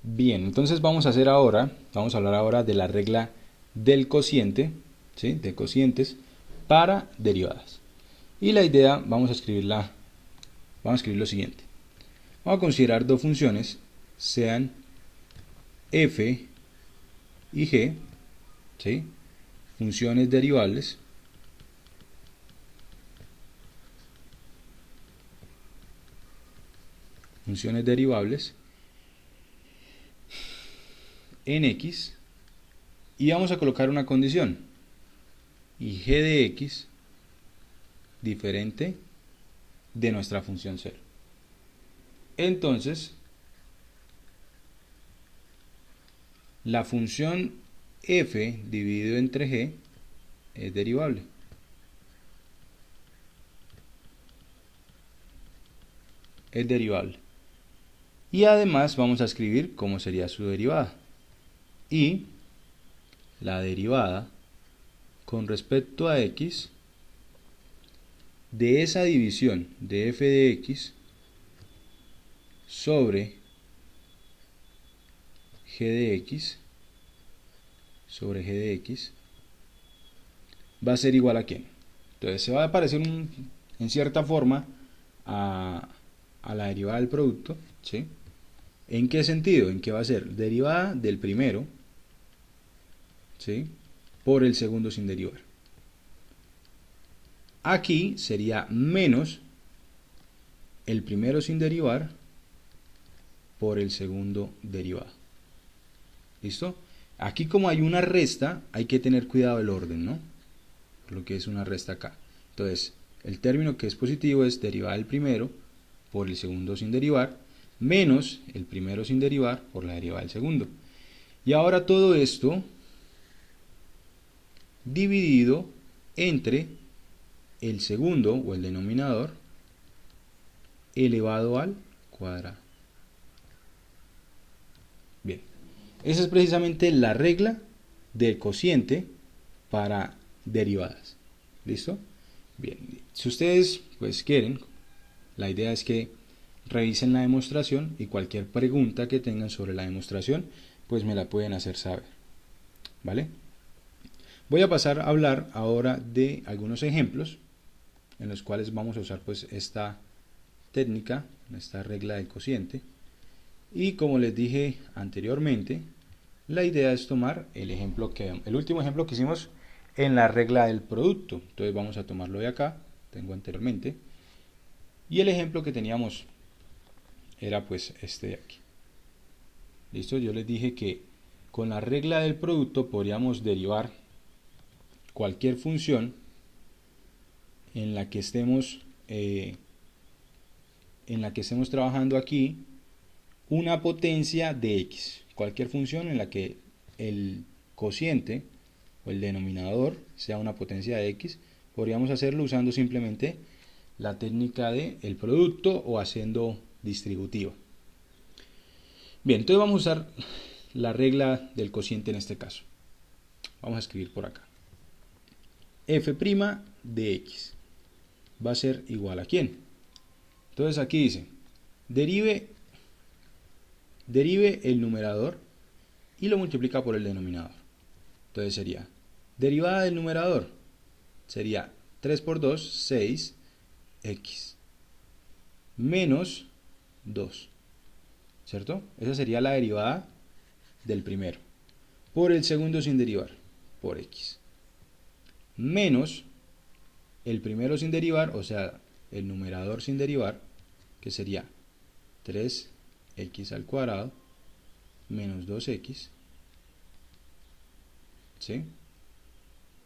Bien, entonces vamos a hablar ahora de la regla del cociente, ¿sí? De cocientes para derivadas. Y la idea, vamos a escribir lo siguiente. Vamos a considerar dos funciones, sean f y g, ¿sí? Funciones derivables, en x, y vamos a colocar una condición, y g de x diferente de nuestra función 0. Entonces, la función f dividido entre g es derivable. Es derivable. Y además vamos a escribir cómo sería su derivada. Y la derivada con respecto a x de esa división de f de x sobre g de x va a ser igual a ¿quién? Entonces se va a parecer en cierta forma a la derivada del producto, ¿sí? ¿En qué sentido? En que va a ser derivada del primero, ¿sí? Por el segundo sin derivar. Aquí sería menos el primero sin derivar por el segundo derivado. ¿Listo? Aquí como hay una resta, hay que tener cuidado del orden, ¿no? Por lo que es una resta acá. Entonces, el término que es positivo es derivada del primero por el segundo sin derivar, menos el primero sin derivar por la derivada del segundo. Y ahora todo esto dividido entre el segundo o el denominador elevado al cuadrado. Bien, esa es precisamente la regla del cociente para derivadas. ¿Listo? Bien, si ustedes pues quieren, la idea es que revisen la demostración y cualquier pregunta que tengan sobre la demostración pues me la pueden hacer saber. ¿Vale? Voy a pasar a hablar ahora de algunos ejemplos en los cuales vamos a usar pues esta técnica, esta regla del cociente. Y como les dije anteriormente, la idea es tomar el último ejemplo que hicimos en la regla del producto. Entonces vamos a tomarlo de acá, tengo anteriormente. Y el ejemplo que teníamos era pues este de aquí. ¿Listo? Yo les dije que con la regla del producto podríamos derivar cualquier función en la que estemos trabajando aquí una potencia de x. Cualquier función en la que el cociente o el denominador sea una potencia de x, podríamos hacerlo usando simplemente la técnica del producto o haciendo distributiva. Bien, entonces vamos a usar la regla del cociente en este caso. Vamos a escribir por acá. F' de x va a ser igual a ¿quién? Entonces aquí dice, derive el numerador y lo multiplica por el denominador. Entonces sería, derivada del numerador, sería 3 por 2, 6, x, menos 2, ¿cierto? Esa sería la derivada del primero, por el segundo sin derivar, por x, menos el primero sin derivar, o sea, el numerador sin derivar, que sería 3x al cuadrado, menos 2x, ¿sí?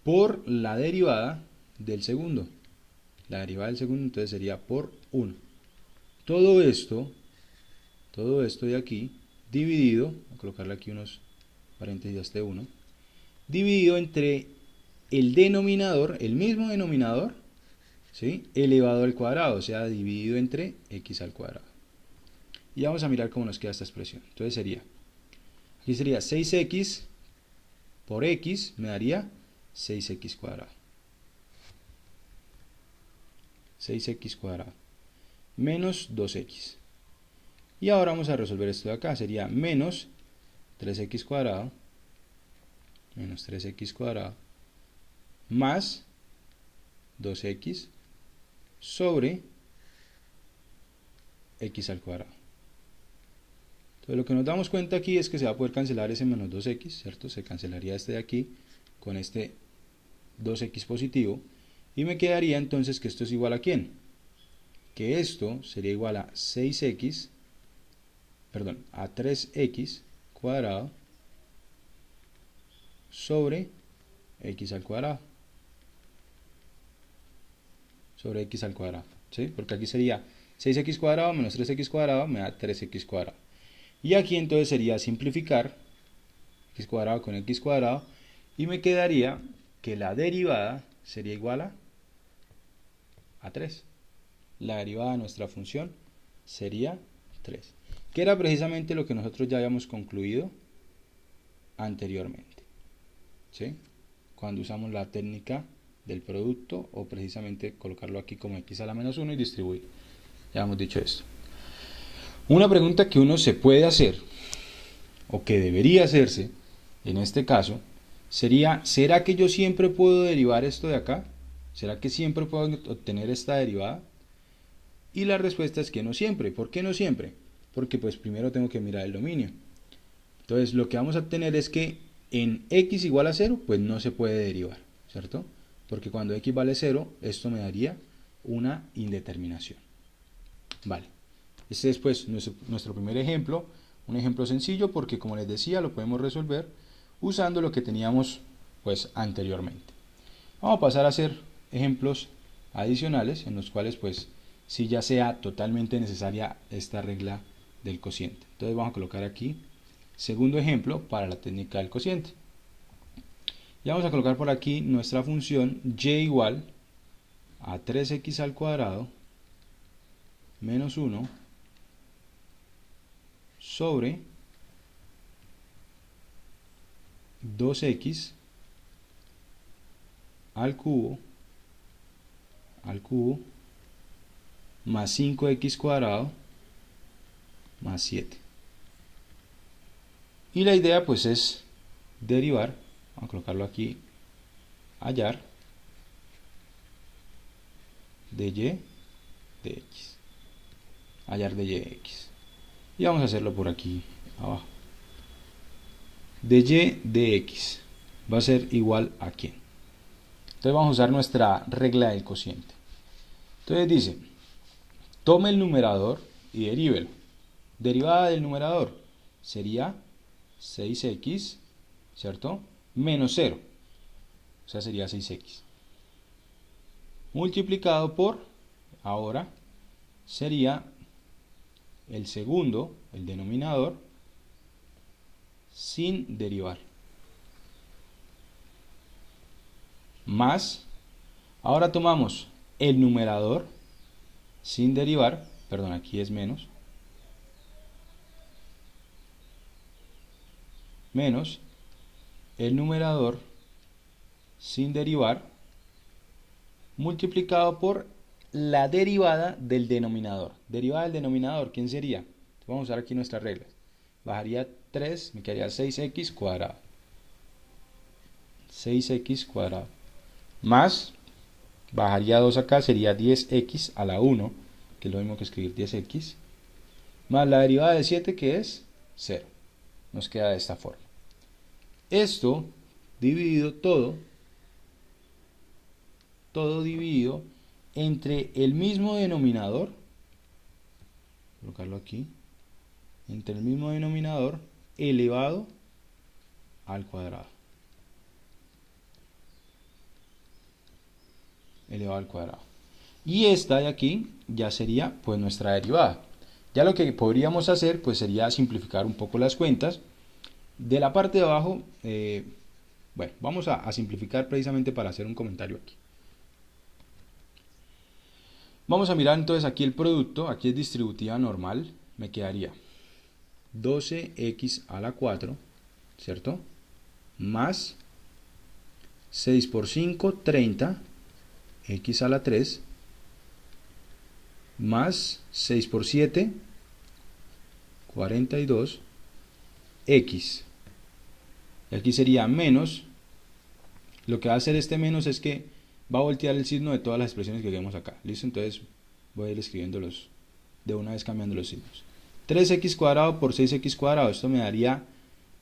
Por la derivada del segundo. La derivada del segundo entonces sería por 1. Todo esto de aquí, dividido, voy a colocarle aquí unos paréntesis a este 1, dividido entre el denominador, el mismo denominador, ¿sí? Elevado al cuadrado, o sea, dividido entre x al cuadrado. Y vamos a mirar cómo nos queda esta expresión. Entonces sería, aquí sería 6x por x, me daría 6x cuadrado. 6x cuadrado menos 2x. Y ahora vamos a resolver esto de acá. Sería menos 3x cuadrado más 2x sobre x al cuadrado. Entonces lo que nos damos cuenta aquí es que se va a poder cancelar ese menos 2x, ¿cierto? Se cancelaría este de aquí con este 2x positivo. Y me quedaría entonces que esto es igual a ¿quién? Que esto sería igual a 6x, perdón, a 3x cuadrado sobre x al cuadrado. Sobre x al cuadrado, ¿sí? Porque aquí sería 6x cuadrado menos 3x cuadrado me da 3x cuadrado. Y aquí entonces sería simplificar x cuadrado con x cuadrado y me quedaría que la derivada sería igual a 3. La derivada de nuestra función sería 3, que era precisamente lo que nosotros ya habíamos concluido anteriormente, ¿sí? Cuando usamos la técnica del producto o precisamente colocarlo aquí como x a la menos 1 y distribuir. Ya hemos dicho esto. Una pregunta que uno se puede hacer o que debería hacerse en este caso sería, ¿será que yo siempre puedo derivar esto de acá? ¿Será que siempre puedo obtener esta derivada? Y la respuesta es que no siempre. ¿Por qué no siempre? Porque pues primero tengo que mirar el dominio. Entonces lo que vamos a obtener es que en x igual a 0 pues no se puede derivar, ¿cierto? Porque cuando x vale 0 esto me daría una indeterminación. Vale, este es pues nuestro primer ejemplo, un ejemplo sencillo porque como les decía lo podemos resolver usando lo que teníamos pues anteriormente. Vamos a pasar a hacer ejemplos adicionales en los cuales pues sí ya sea totalmente necesaria esta regla del cociente. Entonces vamos a colocar aquí segundo ejemplo para la técnica del cociente. Y vamos a colocar por aquí nuestra función y igual a 3x al cuadrado menos 1 sobre 2x al cubo más 5x cuadrado más 7. Y la idea pues es derivar, vamos a colocarlo aquí, hallar de y de x. Hallar de y de x. Y vamos a hacerlo por aquí abajo. De y de x va a ser igual a ¿quién? Entonces vamos a usar nuestra regla del cociente. Entonces dice, tome el numerador y derívelo. Derivada del numerador sería 6x, ¿cierto? Menos 0. O sea, sería 6x. Multiplicado por, ahora, sería el segundo, el denominador, sin derivar. Más, ahora tomamos el numerador sin derivar, perdón, aquí es menos, menos el numerador sin derivar multiplicado por la derivada del denominador. Derivada del denominador, ¿quién sería? Vamos a usar aquí nuestras reglas. Bajaría 3, me quedaría 6x cuadrado. 6x cuadrado. Más, bajaría 2 acá, sería 10x a la 1, que es lo mismo que escribir 10x. Más la derivada de 7, que es 0. Nos queda de esta forma. Esto dividido todo dividido entre el mismo denominador, colocarlo aquí, entre el mismo denominador elevado al cuadrado. Elevado al cuadrado. Y esta de aquí ya sería pues nuestra derivada. Ya lo que podríamos hacer pues sería simplificar un poco las cuentas. De la parte de abajo, bueno, vamos a simplificar precisamente para hacer un comentario aquí. Vamos a mirar entonces aquí el producto, aquí es distributiva normal, me quedaría 12x a la 4, ¿cierto? Más 6 por 5, 30, x a la 3, más 6 por 7, 42x. Y aquí sería menos. Lo que va a hacer este menos es que va a voltear el signo de todas las expresiones que vemos acá. ¿Listo? Entonces voy a ir escribiéndolos de una vez cambiando los signos. 3x cuadrado por 6x cuadrado. Esto me daría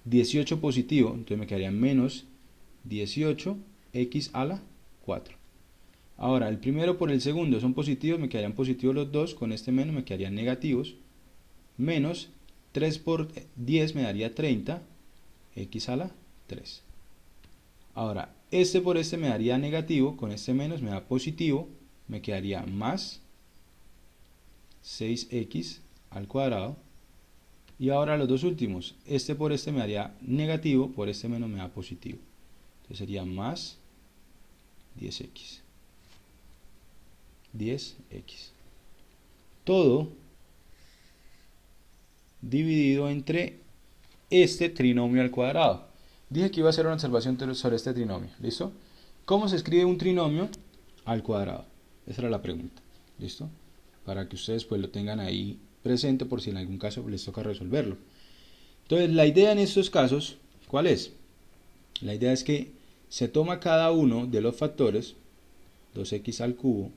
18 positivo. Entonces me quedaría menos 18x a la 4. Ahora, el primero por el segundo son positivos. Me quedarían positivos los dos. Con este menos me quedarían negativos. Menos 3 por 10 me daría 30. X a la 3. Ahora, este por este me daría negativo, con este menos me da positivo, me quedaría más 6x al cuadrado. Y ahora los dos últimos, este por este me daría negativo, por este menos me da positivo. Entonces sería más 10x. 10x. Todo dividido entre este trinomio al cuadrado. Dije que iba a hacer una observación sobre este trinomio. ¿Listo? ¿Cómo se escribe un trinomio al cuadrado? Esa era la pregunta. ¿Listo? Para que ustedes pues lo tengan ahí presente por si en algún caso les toca resolverlo. Entonces la idea en estos casos, ¿cuál es? La idea es que se toma cada uno de los factores, 2x al cubo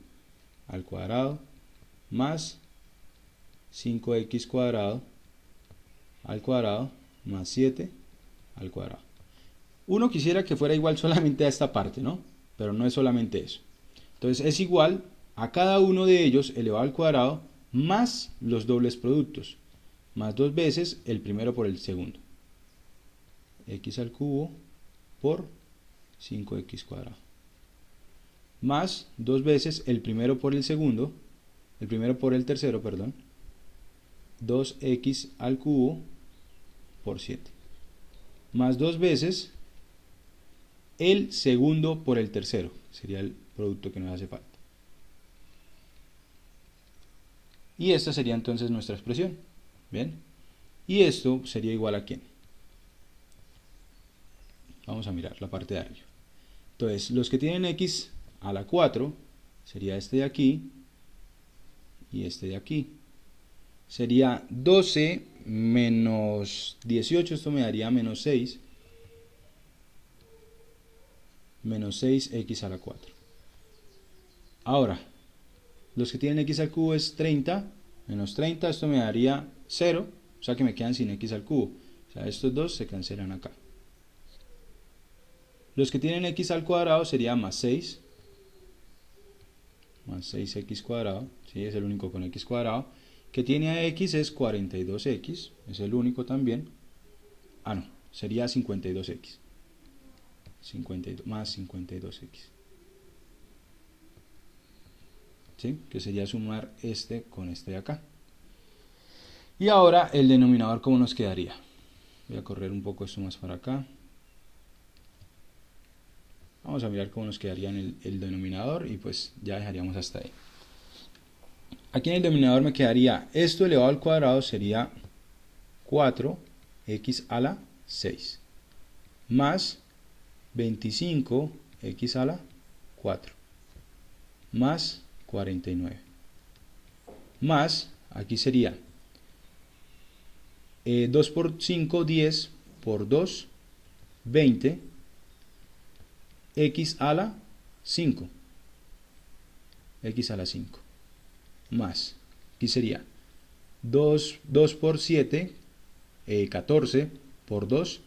al cuadrado más 5x cuadrado al cuadrado más 7 al cuadrado. Uno quisiera que fuera igual solamente a esta parte, ¿no? Pero no es solamente eso. Entonces es igual a cada uno de ellos elevado al cuadrado más los dobles productos, más dos veces el primero por el segundo. X al cubo por 5x cuadrado. Más dos veces el primero por el segundo, el primero por el tercero, perdón. 2x al cubo por 7. Más dos veces el segundo por el tercero. Sería el producto que nos hace falta. Y esta sería entonces nuestra expresión. ¿Bien? Y esto sería igual a ¿quién? Vamos a mirar la parte de arriba. Entonces, los que tienen x a la 4 sería este de aquí y este de aquí. Sería 12 menos 18, esto me daría menos 6. Menos 6x a la 4. Ahora, los que tienen x al cubo es 30, menos 30, esto me daría 0, o sea que me quedan sin x al cubo. O sea, estos dos se cancelan acá. Los que tienen x al cuadrado sería más 6, más 6x cuadrado, ¿sí? Es el único con x cuadrado. Que tiene a x es 42x, es el único también. Ah, no, sería 52x. 52, más 52x. ¿Sí? Que sería sumar este con este de acá. Y ahora el denominador, ¿cómo nos quedaría? Voy a correr un poco esto más para acá. Vamos a mirar cómo nos quedaría en el denominador y pues ya dejaríamos hasta ahí. Aquí en el denominador me quedaría esto elevado al cuadrado sería 4x a la 6 más 25x a la 4 más 49 más, aquí sería 2 por 5, 10 por 2, 20 x a la 5 x a la 5 más, aquí sería 2 por 7, 14 por 2,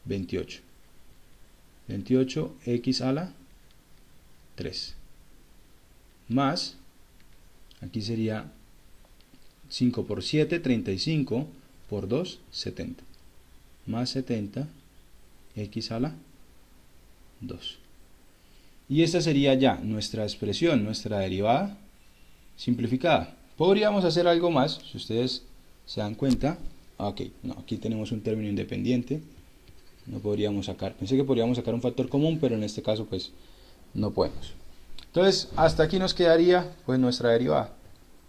28 28x a la 3 más, aquí sería 5 por 7, 35 por 2, 70 más 70 x a la 2. Y esta sería ya nuestra expresión, nuestra derivada simplificada. Podríamos hacer algo más, si ustedes se dan cuenta. Ok, no, aquí tenemos un término independiente. No podríamos sacar, pensé que podríamos sacar un factor común, pero en este caso pues no podemos. Entonces, hasta aquí nos quedaría pues nuestra derivada.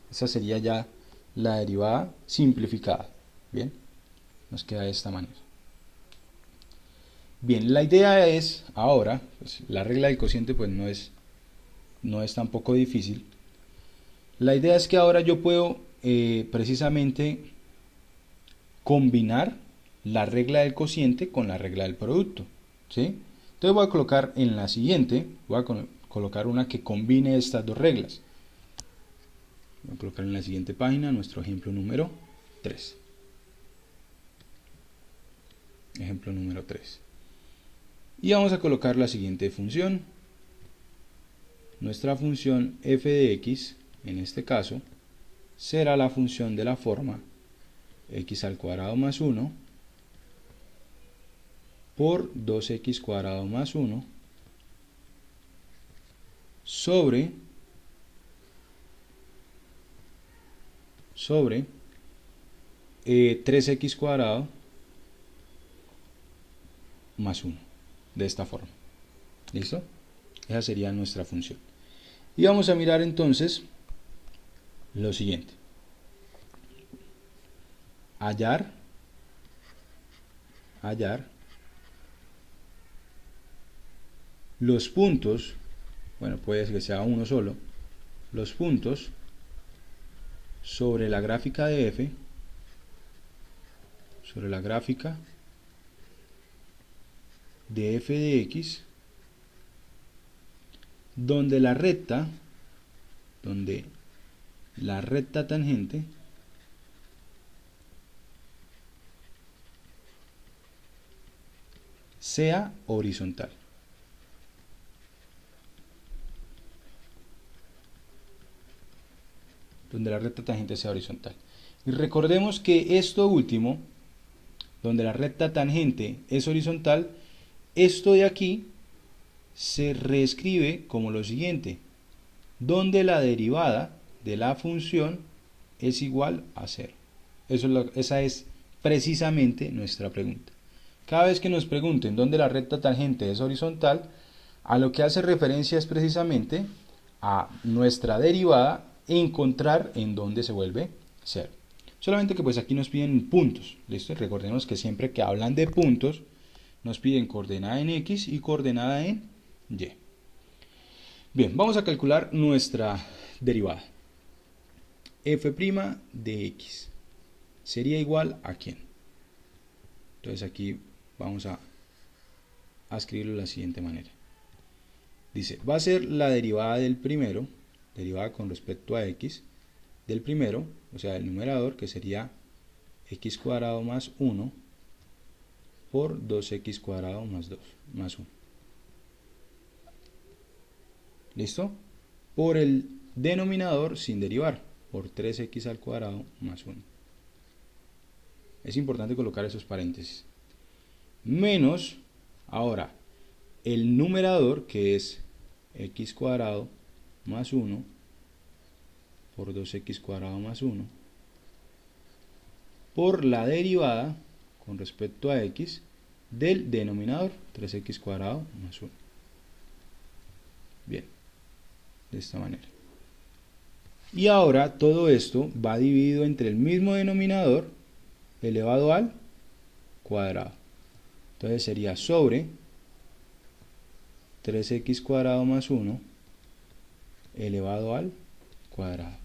Esa sería ya la derivada simplificada. Bien, nos queda de esta manera. Bien, la idea es ahora, pues, la regla del cociente pues no es tampoco difícil. La idea es que ahora yo puedo precisamente combinar la regla del cociente con la regla del producto, ¿sí? Entonces voy a colocar en la siguiente, voy a colocar una que combine estas dos reglas. Voy a colocar en la siguiente página nuestro ejemplo número 3. Ejemplo número 3. Y vamos a colocar la siguiente función. Nuestra función f de x, en este caso, será la función de la forma x al cuadrado más 1 por 2x cuadrado más 1 sobre 3x cuadrado más 1, de esta forma. ¿Listo? Esa sería nuestra función. Y vamos a mirar entonces lo siguiente. Hallar los puntos, bueno, puede que sea uno solo, los puntos sobre la gráfica de f, sobre la gráfica de f de x, donde la recta tangente sea horizontal. Donde la recta tangente sea horizontal. Y recordemos que esto último, donde la recta tangente es horizontal, esto de aquí se reescribe como lo siguiente, donde la derivada de la función es igual a 0. Esa es precisamente nuestra pregunta. Cada vez que nos pregunten dónde la recta tangente es horizontal, a lo que hace referencia es precisamente a nuestra derivada e encontrar en dónde se vuelve 0. Solamente que pues aquí nos piden puntos, ¿listo? Recordemos que siempre que hablan de puntos, nos piden coordenada en x y coordenada en y. Bien, vamos a calcular nuestra derivada. F' de x sería igual a ¿quién? Entonces aquí vamos a escribirlo de la siguiente manera. Dice, va a ser la derivada del primero, derivada con respecto a x, del primero, o sea, del numerador, que sería x cuadrado más 1 por 2x cuadrado más 2, más 1. ¿Listo? Por el denominador sin derivar, por 3x al cuadrado más 1. Es importante colocar esos paréntesis. Menos, ahora, el numerador, que es x cuadrado más 1 por 2x cuadrado más 1, por la derivada con respecto a x del denominador, 3x cuadrado más 1. Bien, de esta manera. Y ahora todo esto va dividido entre el mismo denominador elevado al cuadrado. Entonces sería sobre 3x cuadrado más 1 elevado al cuadrado.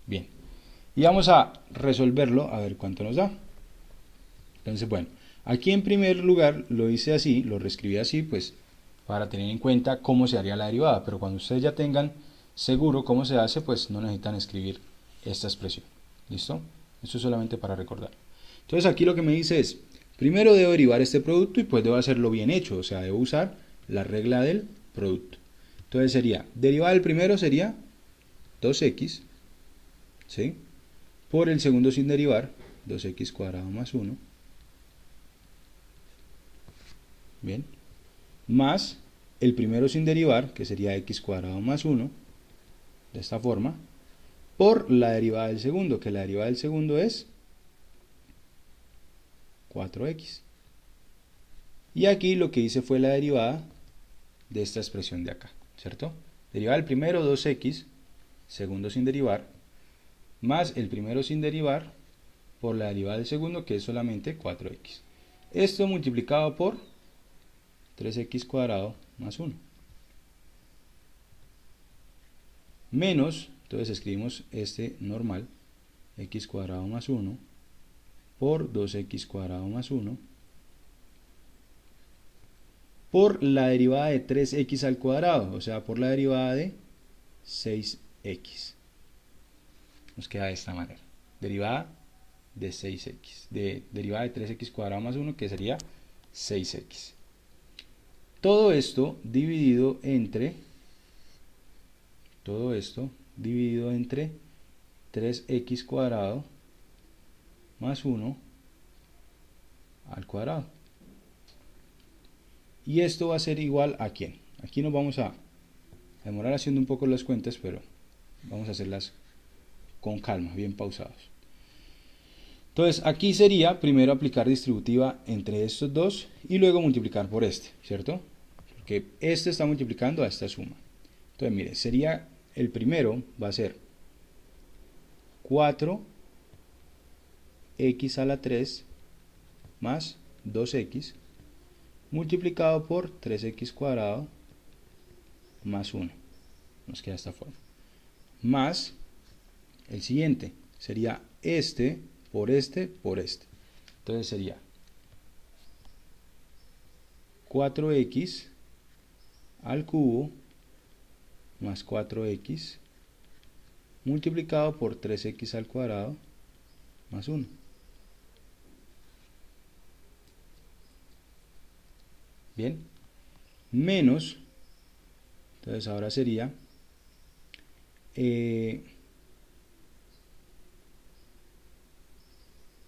Bien, y vamos a resolverlo a ver cuánto nos da. Entonces, bueno, aquí en primer lugar lo hice así, lo reescribí así, pues para tener en cuenta cómo se haría la derivada, pero cuando ustedes ya tengan seguro cómo se hace, pues no necesitan escribir esta expresión. ¿Listo? Esto es solamente para recordar. Entonces aquí lo que me dice es, primero debo derivar este producto y pues debo hacerlo bien hecho, o sea, debo usar la regla del producto. Entonces sería, derivada del primero sería 2x, ¿sí? Por el segundo sin derivar, 2x cuadrado más 1, bien, más el primero sin derivar, que sería x cuadrado más 1, de esta forma, por la derivada del segundo, que la derivada del segundo es 4x. Y aquí lo que hice fue la derivada de esta expresión de acá, ¿cierto? Derivada del primero, 2x, segundo sin derivar, más el primero sin derivar, por la derivada del segundo, que es solamente 4x. Esto multiplicado por 3x cuadrado más 1. Menos, entonces escribimos este normal, x cuadrado más 1, por 2x cuadrado más 1 por la derivada de 3x al cuadrado, o sea, por la derivada de 6x. Nos queda de esta manera. Derivada de 6x, derivada de 3x cuadrado más 1, que sería 6x. Todo esto dividido entre 3x cuadrado más 1 al cuadrado. Y esto va a ser igual a ¿quién? Aquí nos vamos a demorar haciendo un poco las cuentas, pero vamos a hacerlas con calma, bien pausados. Entonces aquí sería primero aplicar distributiva entre estos dos y luego multiplicar por este, ¿cierto? Porque este está multiplicando a esta suma. Entonces mire, sería el primero va a ser 4x a la 3 más 2x multiplicado por 3x cuadrado más 1. Nos queda esta forma. Más el siguiente sería este por este por este. Entonces sería 4x al cubo más 4x multiplicado por 3x al cuadrado más 1. Bien, menos, entonces ahora sería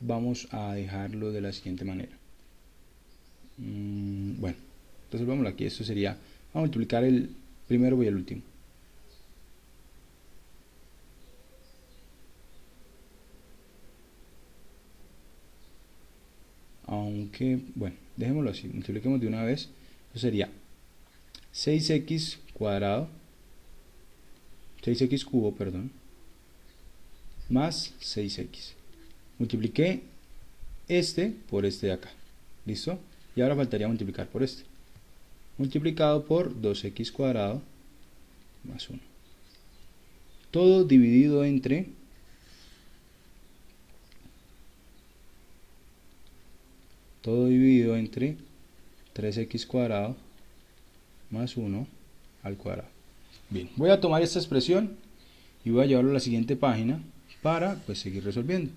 vamos a dejarlo de la siguiente manera. Bueno, entonces vamos aquí, esto sería, vamos a multiplicar el primero y el último. Aunque, bueno, dejémoslo así, multipliquemos de una vez. Eso sería 6x cuadrado, 6x cubo, perdón, más 6x. Multipliqué este por este de acá. ¿Listo? Y ahora faltaría multiplicar por este. Multiplicado por 2x cuadrado más 1. Todo dividido entre 3x cuadrado más 1 al cuadrado. Bien, voy a tomar esta expresión y voy a llevarlo a la siguiente página para pues seguir resolviendo.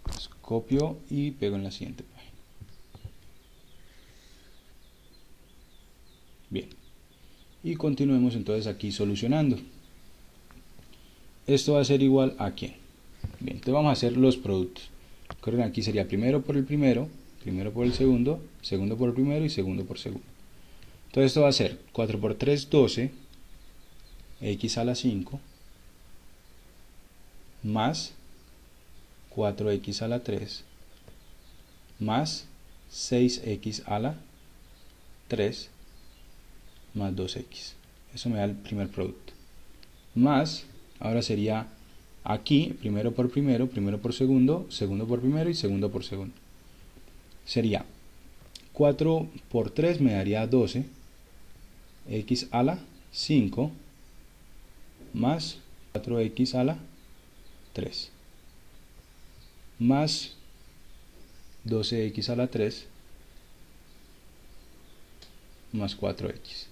Pues, copio y pego en la siguiente página. Bien, y continuemos entonces aquí solucionando. Esto va a ser igual a ¿quién? Bien, entonces vamos a hacer los productos. Recuerden, aquí sería primero por el primero, primero por el segundo, segundo por el primero y segundo por segundo. Entonces esto va a ser 4 por 3, 12, x a la 5, más 4x a la 3, más 6x a la 3, más 2x. Eso me da el primer producto. Más, ahora sería aquí, primero por primero, primero por segundo, segundo por primero y segundo por segundo. Sería 4 por 3 me daría 12, x a la 5, más 4x a la 3, más 12x a la 3, más 4x.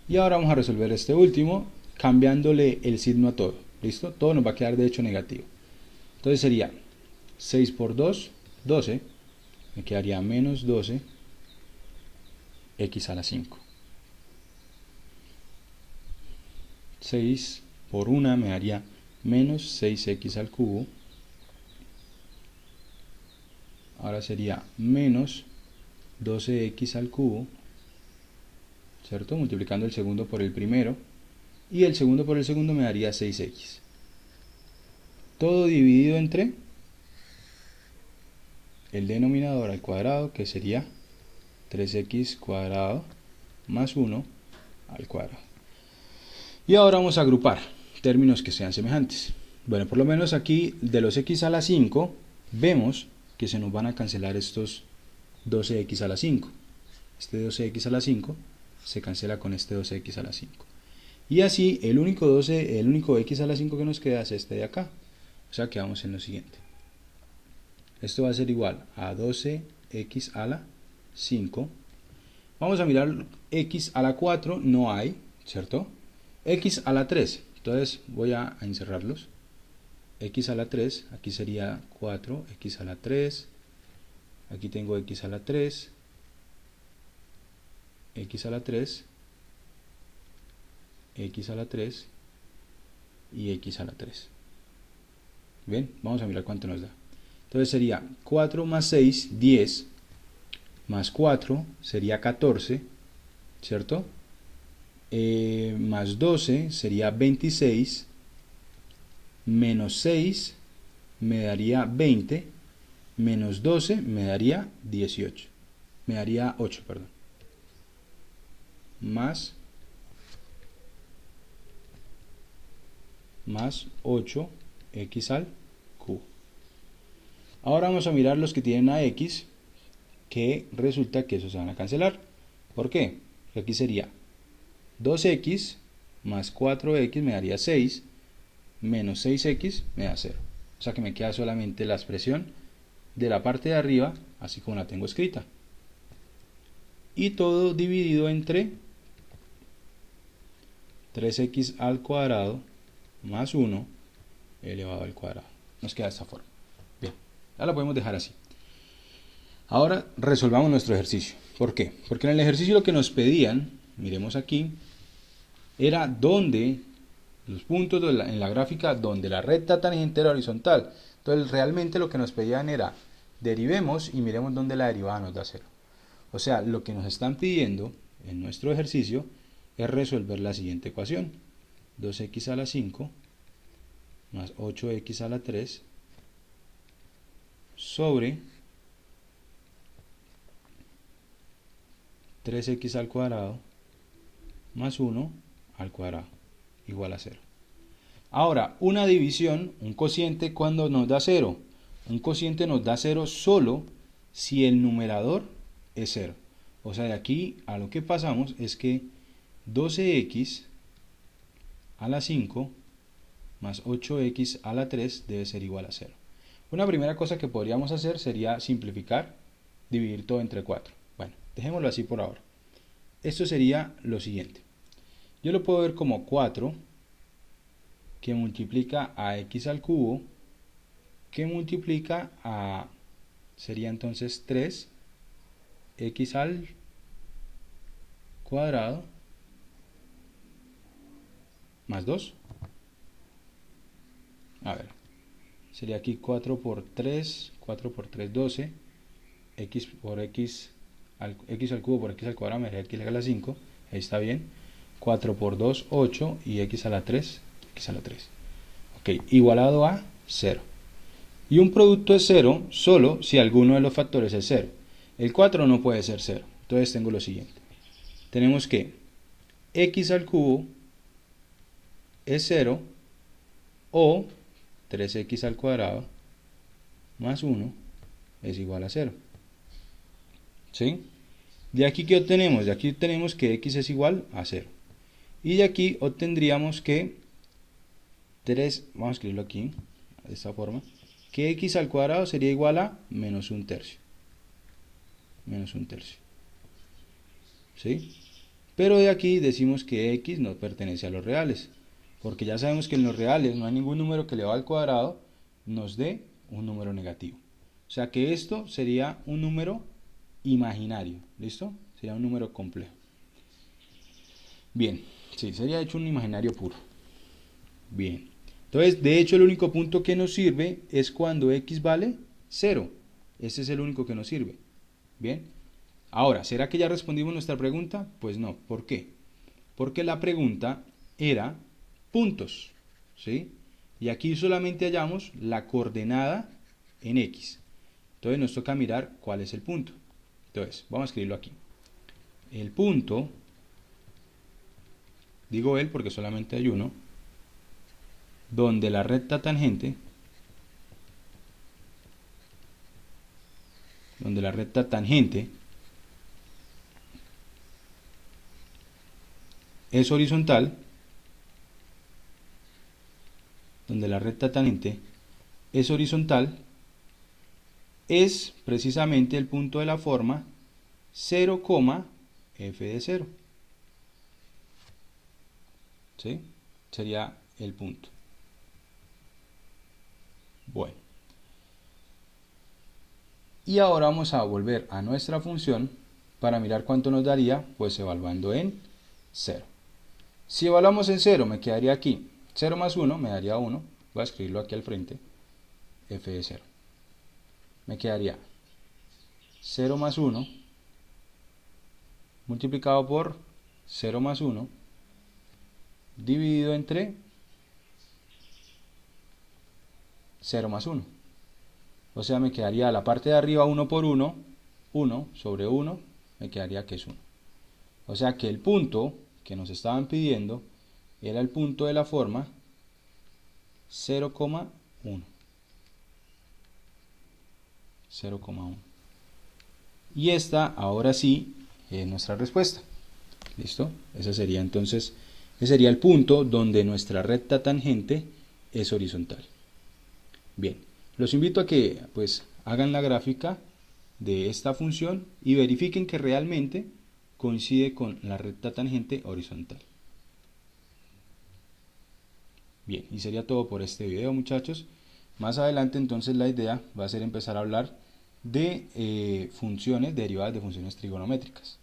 Y ahora vamos a resolver este último, cambiándole el signo a todo. ¿Listo? Todo nos va a quedar de hecho negativo. Entonces sería 6 por 2, 12. Me quedaría menos 12 x a la 5. 6 por 1 me daría menos 6x al cubo. Ahora sería menos 12x al cubo, ¿cierto? Multiplicando el segundo por el primero. Y el segundo por el segundo me daría 6x. Todo dividido entre el denominador al cuadrado, que sería 3x cuadrado más 1 al cuadrado. Y ahora vamos a agrupar términos que sean semejantes. Bueno, por lo menos aquí de los x a la 5 vemos que se nos van a cancelar estos 12x a la 5. Este 12x a la 5 se cancela con este 12x a la 5. Y así el único x a la 5 que nos queda es este de acá. O sea, quedamos en lo siguiente. Esto va a ser igual a 12x a la 5. Vamos a mirar x a la 4, no hay, ¿cierto? X a la 3, entonces voy a encerrarlos. X a la 3, aquí sería 4, x a la 3. Aquí tengo x a la 3, x a la 3, x a la 3 y x a la 3. Bien, vamos a mirar cuánto nos da. Entonces sería 4 más 6, 10, más 4 sería 14, ¿cierto? Más 12 sería 26, menos 6 me daría 20, menos 12 me daría 18, me daría 8, perdón. Más 8x al cubo. Ahora vamos a mirar los que tienen a x, que resulta que esos se van a cancelar. ¿Por qué? Porque aquí sería 2x más 4x me daría 6, menos 6x me da 0. O sea que me queda solamente la expresión de la parte de arriba, así como la tengo escrita. Y todo dividido entre 3x al cuadrado más 1 elevado al cuadrado. Nos queda de esta forma. Bien, ya la podemos dejar así. Ahora resolvamos nuestro ejercicio. ¿Por qué? Porque en el ejercicio lo que nos pedían, miremos aquí, era donde los puntos en la gráfica donde la recta tangente era horizontal. Entonces realmente lo que nos pedían era derivemos y miremos dónde la derivada nos da 0. O sea, lo que nos están pidiendo en nuestro ejercicio es resolver la siguiente ecuación. 2x a la 5 más 8x a la 3 sobre 3x al cuadrado más 1 al cuadrado igual a 0. Ahora, una división, un cociente, ¿cuándo nos da 0? Un cociente nos da 0 solo si el numerador es 0. O sea, de aquí a lo que pasamos es que 12x a la 5 más 8x a la 3 debe ser igual a 0. Una primera cosa que podríamos hacer sería simplificar, dividir todo entre 4. Bueno, dejémoslo así por ahora. Esto sería lo siguiente. Yo lo puedo ver como 4 que multiplica a x al cubo, que multiplica a, sería entonces 3x al cuadrado más 2. A ver, sería aquí 4 por 3, 12, x por x al cubo por x al cuadrado me daría x a la 5, ahí está bien. 4 por 2, 8 y x a la 3, x a la 3. Ok, igualado a 0. Y un producto es 0 solo si alguno de los factores es 0. El 4 no puede ser 0. Entonces tengo lo siguiente. Tenemos que x al cubo es 0 o 3x al cuadrado más 1 es igual a 0. ¿Sí? De aquí, ¿qué obtenemos? De aquí tenemos que x es igual a 0. Y de aquí obtendríamos que 3, vamos a escribirlo aquí, de esta forma, que x al cuadrado sería igual a menos un tercio. Menos un tercio. ¿Sí? Pero de aquí decimos que x no pertenece a los reales. Porque ya sabemos que en los reales no hay ningún número que elevado al cuadrado nos dé un número negativo. O sea que esto sería un número imaginario. ¿Listo? Sería un número complejo. Bien, sí, sería hecho un imaginario puro. Bien. Entonces, de hecho, el único punto que nos sirve es cuando x vale 0. Ese es el único que nos sirve. Bien. Ahora, ¿será que ya respondimos nuestra pregunta? Pues no. ¿Por qué? Porque la pregunta era puntos. ¿Sí? Y aquí solamente hallamos la coordenada en x. Entonces nos toca mirar cuál es el punto. Entonces, vamos a escribirlo aquí. El punto, digo él porque solamente hay uno, donde la recta tangente es horizontal donde la recta tangente es horizontal, es precisamente el punto de la forma 0, f de 0. ¿Sí? Sería el punto. Bueno. Y ahora vamos a volver a nuestra función para mirar cuánto nos daría, pues evaluando en 0. Si evaluamos en 0, me quedaría aquí 0 más 1, me daría 1. Voy a escribirlo aquí al frente, f de 0. Me quedaría 0 más 1 multiplicado por 0 más 1 dividido entre 0 más 1. O sea, me quedaría la parte de arriba 1 por 1, 1 sobre 1, me quedaría que es 1. O sea que el punto que nos estaban pidiendo era el punto de la forma 0,1. 0,1. Y esta, ahora sí, es nuestra respuesta. ¿Listo? Ese sería entonces, ese sería el punto donde nuestra recta tangente es horizontal. Bien, los invito a que pues hagan la gráfica de esta función y verifiquen que realmente coincide con la recta tangente horizontal. Bien, y sería todo por este video, muchachos. Más adelante entonces la idea va a ser empezar a hablar de funciones derivadas de funciones trigonométricas.